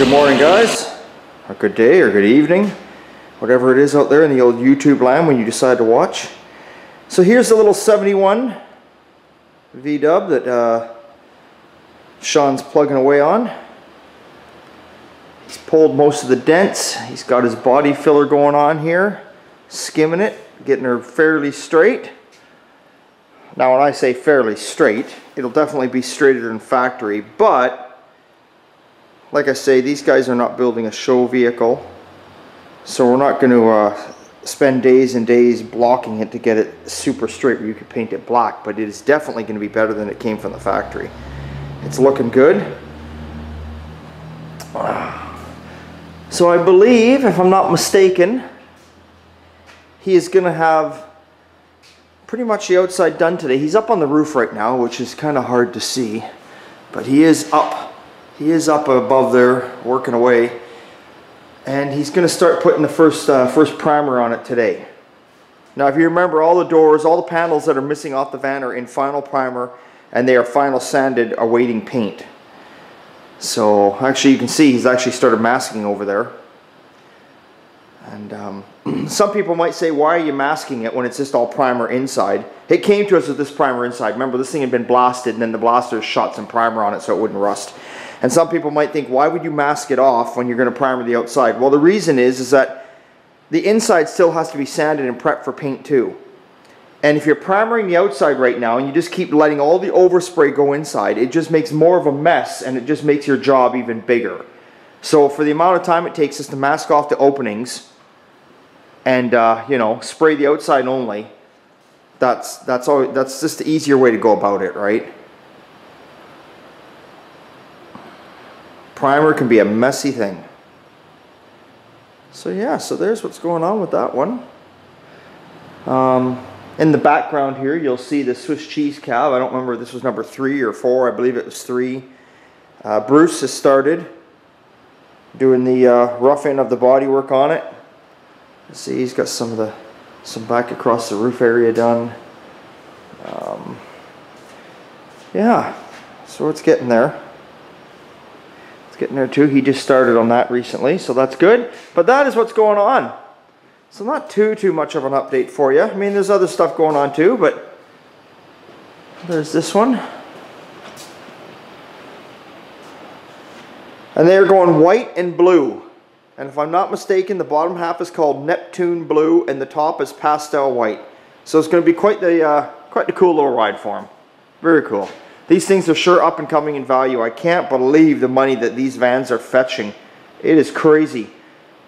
Good morning, guys, or good day, or good evening, whatever it is out there in the old YouTube land when you decide to watch. So here's the little 71 V-dub that Sean's plugging away on. He's pulled most of the dents. He's got his body filler going on here, skimming it, getting her fairly straight. Now when I say fairly straight, it'll definitely be straighter than factory, but like I say, these guys are not building a show vehicle, so we're not going to spend days and days blocking it to get it super straight where you could paint it black, but it is definitely going to be better than it came from the factory. It's looking good. So I believe, if I'm not mistaken, he is going to have pretty much the outside done today. He's up on the roof right now, which is kind of hard to see, but he is up. He is up above there working away, and he's going to start putting the first primer on it today. Now if you remember, all the doors, all the panels that are missing off the van are in final primer, and they are final sanded awaiting paint. So actually you can see he's actually started masking over there. And some people might say, why are you masking it when it's just all primer inside? It came to us with this primer inside. Remember, this thing had been blasted, and then the blaster shot some primer on it so it wouldn't rust. And some people might think, why would you mask it off when you're going to primer the outside? Well, the reason is that the inside still has to be sanded and prepped for paint too. And if you're primering the outside right now and you just keep letting all the overspray go inside, it just makes more of a mess, and it just makes your job even bigger. So for the amount of time it takes us to mask off the openings and you know, spray the outside only, that's just the easier way to go about it, right? Primer can be a messy thing. So yeah, so there's what's going on with that one. In the background here, you'll see the Swiss cheese cab. I don't remember if this was number 3 or 4. I believe it was 3. Bruce has started doing the rough end of the bodywork on it. See, he's got some back across the roof area done. Yeah, so it's getting there. It's getting there too. He just started on that recently, so that's good. But that is what's going on. So not too much of an update for you. I mean, there's other stuff going on too, but there's this one. And they're going white and blue. And if I'm not mistaken, the bottom half is called Neptune Blue and the top is Pastel White. So it's going to be quite the cool little ride for him. Very cool. These things are sure up and coming in value. I can't believe the money that these vans are fetching. It is crazy.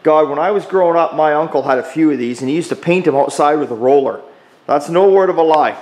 God, when I was growing up, my uncle had a few of these, and he used to paint them outside with a roller. That's no word of a lie.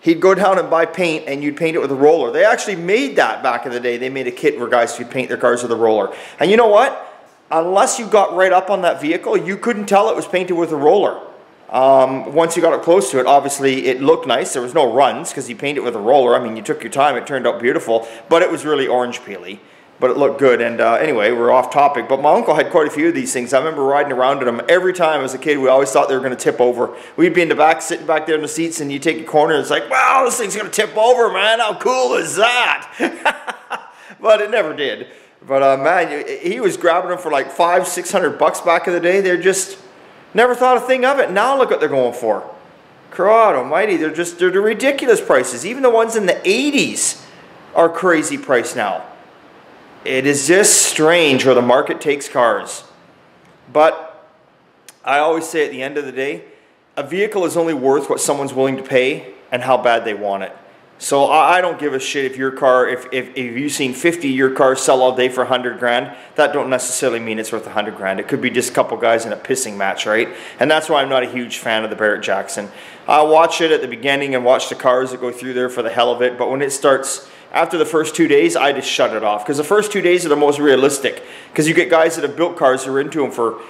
He'd go down and buy paint, and you'd paint it with a roller. They actually made that back in the day. They made a kit where guys could paint their cars with a roller. And you know what? Unless you got right up on that vehicle, you couldn't tell it was painted with a roller. Once you got up close to it, obviously it looked nice. There was no runs because you painted it with a roller. I mean, you took your time. It turned out beautiful, but it was really orange peely. But it looked good. And anyway, we're off topic. But my uncle had quite a few of these things. I remember riding around in them every time as a kid. We always thought they were going to tip over. We'd be in the back, sitting back there in the seats, and you take a corner, and it's like, wow, this thing's going to tip over, man. How cool is that? But it never did. But man, he was grabbing them for like $500-600 back in the day. They're just never thought a thing of it. Now look what they're going for. God almighty, they're ridiculous prices. Even the ones in the 80s are crazy price now. It is just strange where the market takes cars. But I always say at the end of the day, a vehicle is only worth what someone's willing to pay and how bad they want it. So I don't give a shit if your car, if you've seen 50 of your cars sell all day for 100 grand, that don't necessarily mean it's worth 100 grand. It could be just a couple guys in a pissing match, right? And that's why I'm not a huge fan of the Barrett-Jackson. I'll watch it at the beginning and watch the cars that go through there for the hell of it, but when it starts, after the first 2 days, I just shut it off. Because the first 2 days are the most realistic. Because you get guys that have built cars who are into them for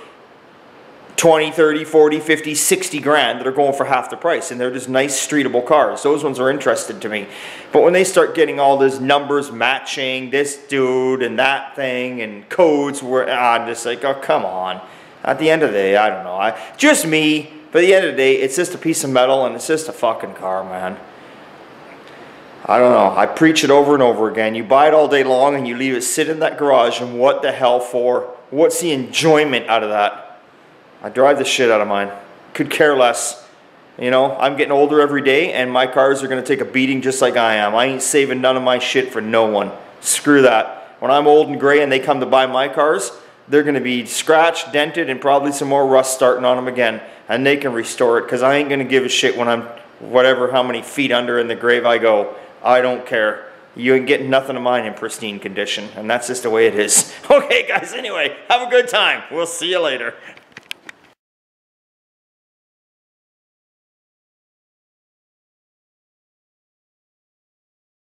20, 30, 40, 50, 60 grand that are going for half the price, and they're just nice streetable cars. Those ones are interested to me. But when they start getting all these numbers matching this dude and that thing and codes, where I'm just like, oh, come on. At the end of the day, I don't know. Just me, but at the end of the day, it's just a piece of metal and it's just a fucking car, man. I don't know. I preach it over and over again. You buy it all day long and you leave it sit in that garage, and what the hell for? What's the enjoyment out of that? I drive the shit out of mine. Could care less. You know, I'm getting older every day and my cars are going to take a beating just like I am. I ain't saving none of my shit for no one. Screw that. When I'm old and gray and they come to buy my cars, they're going to be scratched, dented, and probably some more rust starting on them again. And they can restore it, because I ain't going to give a shit when I'm whatever, how many feet under in the grave I go. I don't care. You ain't getting nothing of mine in pristine condition. And that's just the way it is. Okay, guys, anyway, have a good time. We'll see you later.